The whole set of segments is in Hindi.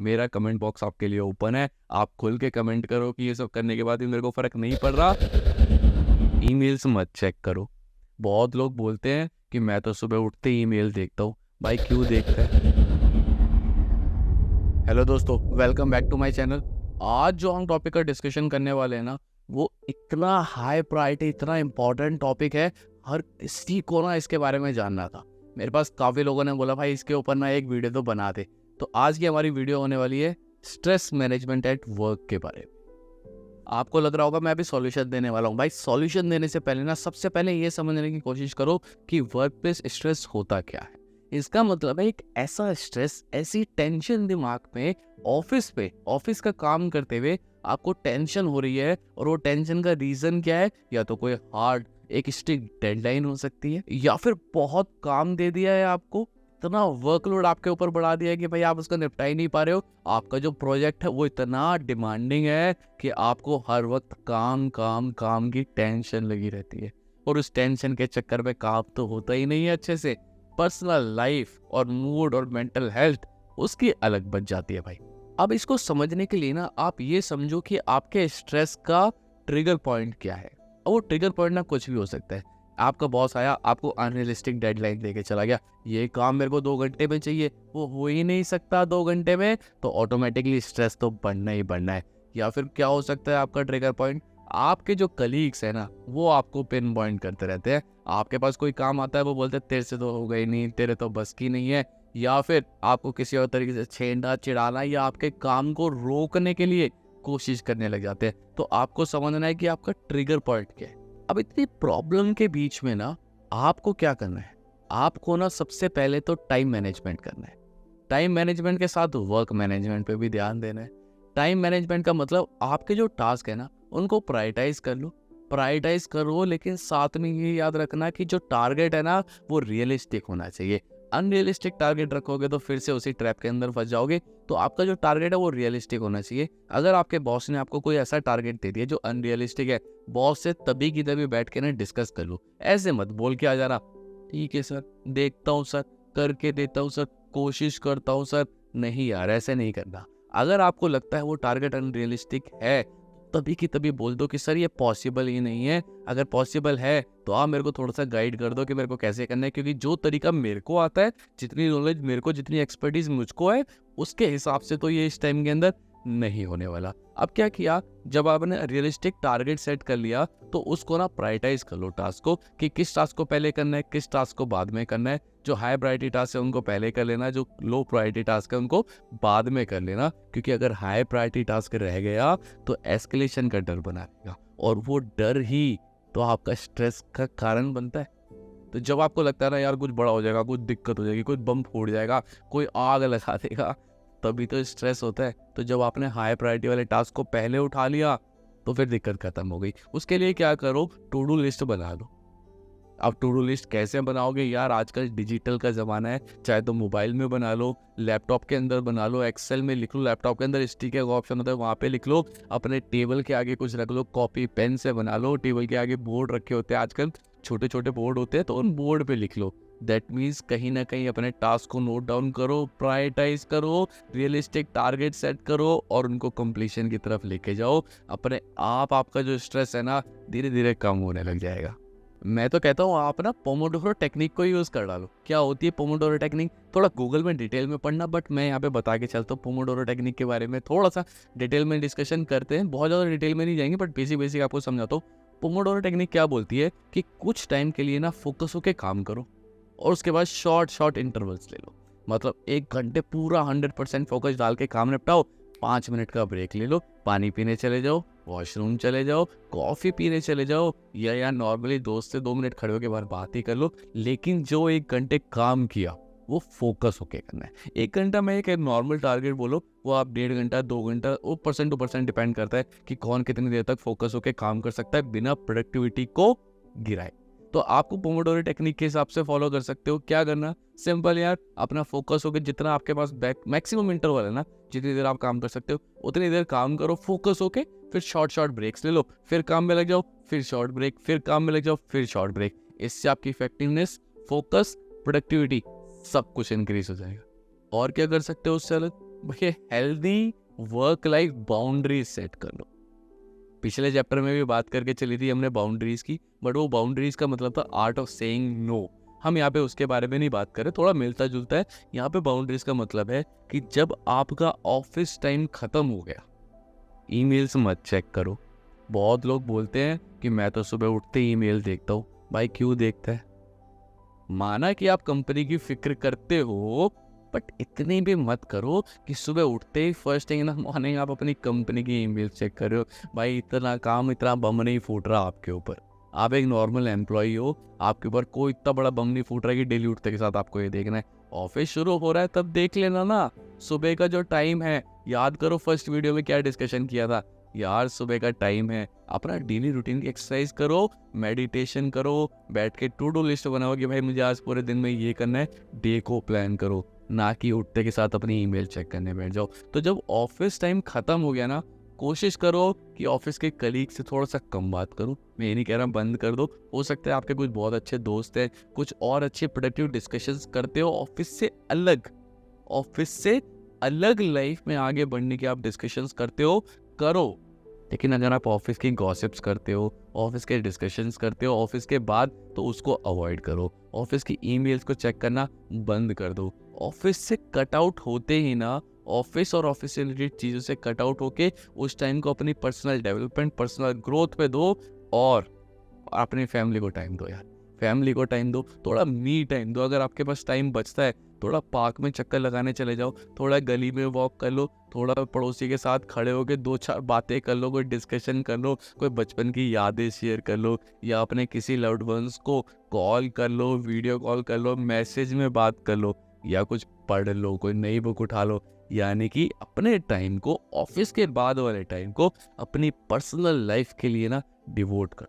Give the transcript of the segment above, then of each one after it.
मेरा कमेंट बॉक्स आपके लिए ओपन है। आप खुल के कमेंट करो कि ये सब करने के बाद भी मेरे को फ़र्क नहीं पड़ रहा, ईमेल्स मत चेक करो। बहुत लोग बोलते हैं कि मैं तो सुबह उठते ही ईमेल देखता हूँ। भाई क्यों देखता है? हेलो दोस्तों, welcome back to my channel. आज जो हम टॉपिक का डिस्कशन करने वाले हैं ना, वो इतना हाई प्रायोरिटी, इतना इम्पोर्टेंट टॉपिक है, हर किसी को ना इसके बारे में जानना था। मेरे पास काफ़ी लोगों ने बोला भाई इसके ऊपर ना एक वीडियो तो बना दे। तो आज की हमारी वीडियो होने वाली है स्ट्रेस मैनेजमेंट एट वर्क के बारे में। आपको लग रहा होगा मैं अभी सॉल्यूशन देने वाला हूँ। भाई सॉल्यूशन देने से पहले ना सबसे पहले ये समझने की कोशिश करो कि वर्क प्लेस स्ट्रेस होता क्या है। इसका मतलब है एक ऐसा स्ट्रेस, ऐसी टेंशन दिमाग में ऑफिस का काम करते हुए आपको टेंशन हो रही है, और वो टेंशन का रीजन क्या है? या तो कोई हार्ड एक स्ट्रिक्ट डेडलाइन हो सकती है, या फिर बहुत काम दे दिया है आपको, इतना वर्कलोड आपके ऊपर बढ़ा दिया है कि भाई आप उसका निपटा ही नहीं पा रहे हो। आपका जो प्रोजेक्ट है वो इतना डिमांडिंग है कि आपको हर वक्त काम काम काम की टेंशन लगी रहती है, और उस टेंशन के चक्कर में काम तो होता ही नहीं है अच्छे से। पर्सनल लाइफ और मूड और मेंटल हेल्थ उसकी अलग बच जाती है भाई। अब इसको समझने के लिए ना आप ये समझो कि आपके स्ट्रेस का ट्रिगर पॉइंट क्या है। और वो ट्रिगर पॉइंट ना कुछ भी हो सकता है। आपका बॉस आया, आपको अनरियलिस्टिक डेडलाइन देके चला गया, ये काम मेरे को 2 घंटे में चाहिए, वो हो ही नहीं सकता 2 घंटे में, तो ऑटोमेटिकली स्ट्रेस तो बढ़ना ही बढ़ना है। या फिर क्या हो सकता है आपका ट्रिगर पॉइंट? आपके जो कलीग्स है ना, वो आपको पिन पॉइंट करते रहते हैं। आपके पास कोई काम आता है, वो बोलते हैं तेरे से तो हो गई नहीं, तेरे तो बस की नहीं है। या फिर आपको किसी और तरीके से छेड़ना चिढ़ाना या आपके काम को रोकने के लिए कोशिश करने लग जाते हैं। तो आपको समझना है कि आपका ट्रिगर पॉइंट क्या है। अब इतनी प्रॉब्लम के बीच में ना आपको क्या करना है? आपको ना सबसे पहले तो टाइम मैनेजमेंट करना है। टाइम मैनेजमेंट के साथ वर्क मैनेजमेंट पे भी ध्यान देना है। टाइम मैनेजमेंट का मतलब आपके जो टास्क है ना, उनको प्रायोरिटाइज कर लो। प्रायोरिटाइज करो, लेकिन साथ में ये याद रखना कि जो टारगेट है ना, वो रियलिस्टिक होना चाहिए। अनरियलिस्टिक टारगेट रखोगे तो फिर से उसी ट्रैप के अंदर फंस जाओगे। तो आपका जो टारगेट है वो रियलिस्टिक होना चाहिए। अगर आपके बॉस ने आपको कोई ऐसा टारगेट दे दिया जो अनरियलिस्टिक है, बॉस से तभी की तभी बैठ के ना डिस्कस कर लो। ऐसे मत बोल के आ जाना, ठीक है सर, देखता हूँ सर, करके देता हूँ सर, कोशिश करता हूँ सर। नहीं यार, ऐसे नहीं करना। अगर आपको लगता है वो टारगेट अनरियलिस्टिक है, तभी की तभी बोल दो कि सर ये पॉसिबल ही नहीं है। अगर पॉसिबल है तो आप मेरे को थोड़ा सा गाइड कर दो कि मेरे को कैसे करना है, क्योंकि जो तरीका मेरे को आता है, जितनी नॉलेज मेरे को, जितनी एक्सपर्टीज मुझको है, उसके हिसाब से तो ये इस टाइम के अंदर नहीं होने वाला। अब क्या किया, जब आपने रियलिस्टिक टारगेट सेट कर लिया, तो उसको ना प्रायोरिटाइज कर लो टास्क को, कि किस टास्क को पहले करना है, किस टास्क को बाद में करना है। जो हाई प्रायोरिटी टास्क है उनको पहले कर लेना, जो लो प्रायोरिटी टास्क है उनको बाद में कर लेना। क्योंकि अगर हाई प्रायोरिटी टास्क रह गया तो एस्केलेशन का डर बना रहेगा, और वो डर ही तो आपका स्ट्रेस का कारण बनता है। तो जब आपको लगता है ना यार कुछ बड़ा हो जाएगा, कुछ दिक्कत हो जाएगी, कुछ बम फूट जाएगा, कोई आग लगा देगा, तभी तो स्ट्रेस होता है। तो जब आपने हाई प्रायोरिटी वाले टास्क को पहले उठा लिया, तो फिर दिक्कत खत्म हो गई। उसके लिए क्या करो, टू डू लिस्ट बना लो। अब टू डू लिस्ट कैसे बनाओगे यार? आजकल डिजिटल का ज़माना है, चाहे तो मोबाइल में बना लो, लैपटॉप के अंदर बना लो, एक्सेल में लिख लो, लैपटॉप के अंदर स्टिक का ऑप्शन होता है वहाँ पे लिख लो, अपने टेबल के आगे कुछ रख लो, कॉपी पेन से बना लो। टेबल के आगे बोर्ड रखे होते हैं आजकल, छोटे छोटे बोर्ड होते हैं, तो उन बोर्ड पे लिख लो। दैट मीन्स कहीं ना कहीं अपने टास्क को नोट डाउन करो, प्रायोरिटाइज करो, रियलिस्टिक टारगेट सेट करो, और उनको कंप्लीशन की तरफ लेके जाओ। अपने आप आपका जो स्ट्रेस है ना, धीरे धीरे कम होने लग जाएगा। मैं तो कहता हूँ आप ना पोमोडोरो टेक्निक को यूज़ कर डालो। क्या होती है पोमोडोरो टेक्निक? थोड़ा गूगल में डिटेल में पढ़ना, बट मैं यहाँ पे बता के चलता हूँ पोमोडोरो टेक्निक के बारे में। थोड़ा सा डिटेल में डिस्कशन करते हैं, बहुत ज़्यादा डिटेल में नहीं जाएंगे, बट बेसिक आपको समझाता हूँ। पोमोडोरो टेक्निक क्या बोलती है कि कुछ टाइम के लिए ना फोकस होकर काम करो, और उसके बाद शॉर्ट इंटरवल्स ले लो। मतलब 1 घंटे पूरा 100% फोकस डाल के काम निपटाओ, 5 मिनट का ब्रेक ले लो, पानी पीने चले जाओ, वॉशरूम चले जाओ, कॉफ़ी पीने चले जाओ, या नॉर्मली दोस्त से 2 मिनट खड़े होकर बात ही कर लो। लेकिन जो 1 घंटे काम किया वो फोकस होके करना है। 1 घंटा में एक नॉर्मल टारगेट बोलो, वो आप 1.5 घंटा 2 घंटा, वो परसेंट टू परसेंट डिपेंड करता है कि कौन कितनी देर तक फोकस होके काम कर सकता है बिना प्रोडक्टिविटी को गिराए। तो आपको पोमोडोरो टेक्निक के हिसाब से फॉलो कर सकते हो। क्या करना, सिंपल यार, अपना फोकस होकर जितना आपके पास मैक्सिमम इंटरवल है ना, जितनी देर आप काम कर सकते हो उतनी देर काम करो फोकस होके। फिर शॉर्ट ब्रेक्स ले लो, फिर काम में लग जाओ, फिर शॉर्ट ब्रेक, फिर काम में लग जाओ, फिर शॉर्ट ब्रेक। इससे आपकी इफेक्टिवनेस, फोकस, प्रोडक्टिविटी सब कुछ इंक्रीज हो जाएगा। और क्या कर सकते हो उससे अलग? भैया healthy work life boundaries set कर लो। पिछले चैप्टर में भी बात करके चली थी हमने बाउंड्रीज की, बट वो बाउंड्रीज का मतलब था आर्ट ऑफ सेइंग नो। हम यहाँ पे उसके बारे में नहीं बात करें, थोड़ा मिलता जुलता है। यहाँ पे बाउंड्रीज का मतलब है कि जब आपका ऑफिस टाइम खत्म हो गया, ईमेल्स मत चेक करो। बहुत लोग बोलते हैं कि मैं तो सुबह उठते ही ईमेल देखता हूँ। भाई क्यों देखता है? माना कि आप कंपनी की फिक्र करते हो, बट इतनी भी मत करो कि सुबह उठते ही first thing in the morning आप अपनी कंपनी की ईमेल चेक कर रहे हो। भाई इतना काम, इतना बम नहीं फूट रहा आपके ऊपर। आप एक नॉर्मल एम्प्लॉई हो, आपके ऊपर कोई इतना बड़ा बम नहीं फूट रहा है कि डेली उठते के साथ आपको ये देखना है। ऑफिस शुरू हो रहा है तब देख लेना ना। सुबह का जो टाइम है, याद करो फर्स्ट वीडियो में क्या डिस्कशन किया था यार। सुबह का टाइम है, अपना डेली रूटीन की एक्सरसाइज करो, मेडिटेशन करो, बैठ के टू डू लिस्ट बनाओ कि भाई मुझे आज पूरे दिन में ये करना है। डे को प्लान करो, ना कि उठते के साथ अपनी ईमेल चेक करने बैठ जाओ। तो जब ऑफिस टाइम खत्म हो गया ना, कोशिश करो कि ऑफिस के कलीग से थोड़ा सा कम बात करो। मैं ये नहीं कह रहा बंद कर दो, हो सकता है आपके कुछ बहुत अच्छे दोस्त हैं, कुछ और अच्छे प्रोडक्टिव डिस्कशंस करते हो ऑफिस से अलग। ऑफिस से अलग लाइफ में आगे बढ़ने की आप डिस्कशंस करते हो, करो। लेकिन अगर आप ऑफिस की गॉसिप्स करते हो, ऑफिस के डिस्कशंस करते हो ऑफिस के बाद, तो उसको अवॉइड करो। ऑफिस की ईमेल्स को चेक करना बंद कर दो। ऑफिस से कट आउट होते ही ना, ऑफिस और ऑफिस से रिलेटेड चीज़ों से कट आउट होके उस टाइम को अपनी पर्सनल डेवलपमेंट, पर्सनल ग्रोथ पे दो, और अपनी फैमिली को टाइम दो यार। फैमिली को टाइम दो, थोड़ा मी टाइम दो। अगर आपके पास टाइम बचता है, थोड़ा पार्क में चक्कर लगाने चले जाओ, थोड़ा गली में वॉक कर लो, थोड़ा पड़ोसी के साथ खड़े होकर दो चार बातें कर लो, कोई डिस्कशन कर लो, कोई बचपन की यादें शेयर कर लो, या अपने किसी लव्ड वंस को कॉल कर लो, वीडियो कॉल कर लो, मैसेज में बात कर लो, या कुछ पढ़ लो, कोई नई बुक उठा लो। यानी कि अपने टाइम को, ऑफिस के बाद वाले टाइम को अपनी पर्सनल लाइफ के लिए ना डिवोट कर।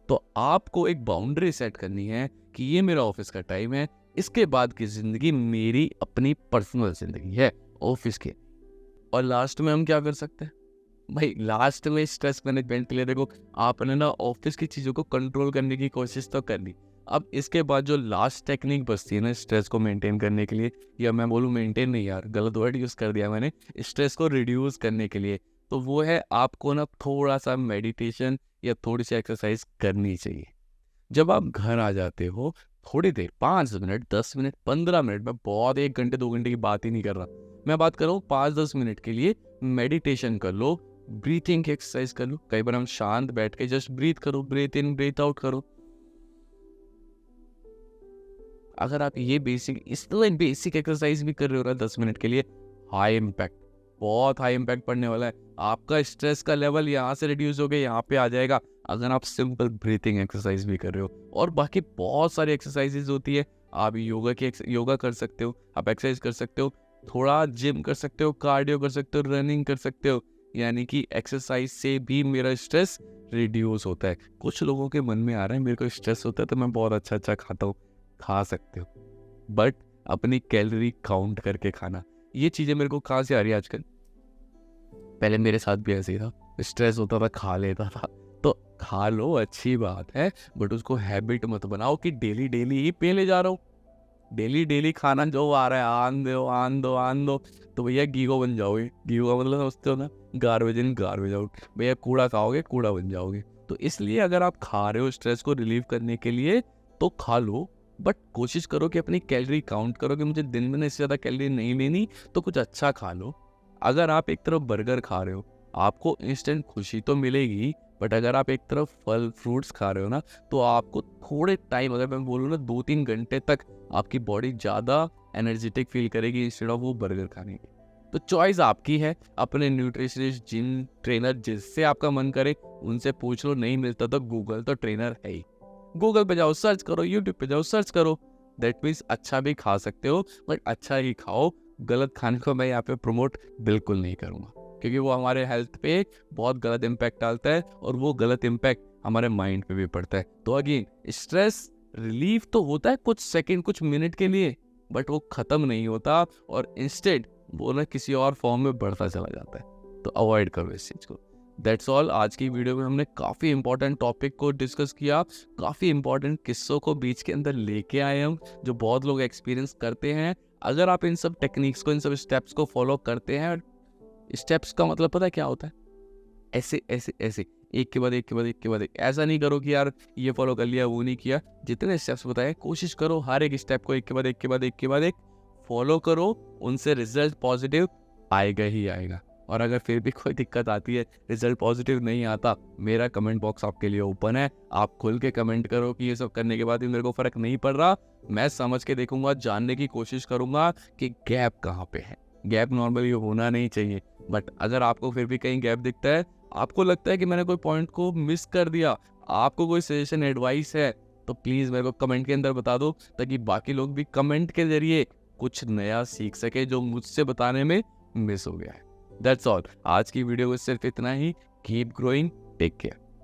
तो आपको एक बाउंड्री सेट करनी है कि ये मेरा ऑफिस का टाइम है, इसके बाद की जिंदगी मेरी अपनी पर्सनल जिंदगी है, ऑफिस के। और लास्ट में हम क्या कर सकते हैं भाई? लास्ट में स्ट्रेस मैनेजमेंट के लिए देखो, आपने ना ऑफिस की चीज़ों को कंट्रोल करने की कोशिश तो कर ली। अब इसके बाद जो लास्ट टेक्निक बचती है ना स्ट्रेस को मेंटेन करने के लिए, या मैं बोलूँ मेंटेन नहीं यार, गलत वर्ड यूज़ कर दिया मैंने, स्ट्रेस को रिड्यूस करने के लिए, तो वो है आपको ना थोड़ा सा मेडिटेशन या थोड़ी सी एक्सरसाइज करनी चाहिए। जब आप घर आ जाते हो, थोड़ी देर, 5 मिनट, 10 मिनट, 15 मिनट, मैं बहुत 1 घंटे 2 घंटे की बात ही नहीं कर रहा, मैं बात कर रहा हूँ 5-10 मिनट के लिए मेडिटेशन कर लो, ब्रीथिंग की एक्सरसाइज कर लो। कई बार हम शांत बैठ के जस्ट ब्रीथ करो, ब्रीथ इन ब्रीथ आउट करो। अगर आप ये बेसिक, इसलिए बेसिक एक्सरसाइज भी कर रहे हो ना 10 मिनट के लिए, हाई इम्पैक्ट, बहुत हाई इम्पैक्ट पड़ने वाला है। आपका स्ट्रेस का लेवल यहाँ से रिड्यूस हो गया, यहाँ पे आ जाएगा, अगर आप सिंपल ब्रीथिंग एक्सरसाइज भी कर रहे हो। और बाकी बहुत सारी एक्सरसाइजेज होती है। आप योगा कर सकते हो, आप एक्सरसाइज कर सकते हो, थोड़ा जिम कर सकते हो, कार्डियो कर सकते हो, रनिंग कर सकते हो। यानी कि एक्सरसाइज से भी मेरा स्ट्रेस रिड्यूस होता है। कुछ लोगों के मन में आ रहा है मेरे को स्ट्रेस होता है तो मैं बहुत अच्छा अच्छा खाता हूँ, खा सकते हो, बट अपनी कैलोरी काउंट करके खाना। ये चीज़ें मेरे को कहाँ से आ रही है आजकल? पहले मेरे साथ भी ऐसे ही था, स्ट्रेस होता था खा लेता था। तो खा लो, अच्छी बात है, बट उसको हैबिट मत बनाओ कि डेली डेली ही पहले जा रहा हूँ। डेली डेली खाना जो आ रहा है, आन दो आन दो आन दो, तो भैया गीगो बन जाओगे। गीगो का मतलब समझते हो ना, गार्बेज इन गार्बेज आउट। भैया कूड़ा खाओगे, कूड़ा बन जाओगे। तो इसलिए अगर आप खा रहे हो स्ट्रेस को रिलीव करने के लिए, तो खा लो, बट कोशिश करो कि अपनी कैलोरी काउंट करो कि मुझे दिन में इससे ज़्यादा कैलोरी नहीं लेनी, तो कुछ अच्छा खा लो। अगर आप एक तरफ बर्गर खा रहे हो, आपको इंस्टेंट खुशी तो मिलेगी, बट अगर आप एक तरफ फल फ्रूट्स खा रहे हो ना, तो आपको थोड़े टाइम, अगर मैं बोलूँ ना 2-3 घंटे तक, आपकी बॉडी ज़्यादा एनर्जेटिक फील करेगी इंस्टेड ऑफ वो बर्गर खाने की। तो चॉइस आपकी है। अपने न्यूट्रिशनिस्ट, जिम ट्रेनर, जिससे आपका मन करे उनसे पूछ लो। नहीं मिलता तो गूगल तो ट्रेनर है ही। गूगल पे जाओ सर्च करो, यूट्यूब पे जाओ सर्च करो। दैट मीन्स अच्छा भी खा सकते हो, बट अच्छा ही खाओ। गलत खाने को मैं यहाँ पे प्रमोट बिल्कुल नहीं करूँगा, क्योंकि वो हमारे हेल्थ पे बहुत गलत इम्पैक्ट डालता है, और वो गलत इम्पैक्ट हमारे माइंड पे भी पड़ता है। तो अगेन, स्ट्रेस रिलीफ तो होता है कुछ सेकंड, कुछ मिनट के लिए, बट वो खत्म नहीं होता, और इंस्टेड वो ना किसी और फॉर्म में बढ़ता चला जाता है। तो अवॉइड करो इस चीज़ को। That's all. आज की वीडियो में हमने काफ़ी इंपॉर्टेंट टॉपिक को डिस्कस किया, काफ़ी इंपॉर्टेंट किस्सों को बीच के अंदर लेके आए हम, जो बहुत लोग एक्सपीरियंस करते हैं। अगर आप इन सब टेक्निक्स को, इन सब स्टेप्स को फॉलो करते हैं, स्टेप्स का मतलब पता है क्या होता है? ऐसे ऐसे ऐसे, एक के बाद एक के बाद एक के बाद एक। ऐसा नहीं करो कि यार ये फॉलो कर लिया, वो नहीं किया। जितने स्टेप्स बताए कोशिश करो हर एक स्टेप को एक के बाद एक के बाद एक के बाद एक फॉलो करो, उनसे रिजल्ट पॉजिटिव आएगा ही आएगा। और अगर फिर भी कोई दिक्कत आती है, रिजल्ट पॉजिटिव नहीं आता, मेरा कमेंट बॉक्स आपके लिए ओपन है। आप खुल के कमेंट करो कि ये सब करने के बाद भी मेरे को फर्क नहीं पड़ रहा। मैं समझ के देखूंगा, जानने की कोशिश करूंगा कि गैप कहाँ पे है। गैप नॉर्मली होना नहीं चाहिए, बट अगर आपको फिर भी कहीं गैप दिखता है, आपको लगता है कि मैंने कोई पॉइंट को मिस कर दिया, आपको कोई सजेशन एडवाइस है, तो प्लीज़ मेरे को कमेंट के अंदर बता दो, ताकि बाकी लोग भी कमेंट के जरिए कुछ नया सीख सके जो मुझसे बताने में मिस हो गया है। That's all. आज की वीडियो में सिर्फ इतना ही। Keep growing, take care.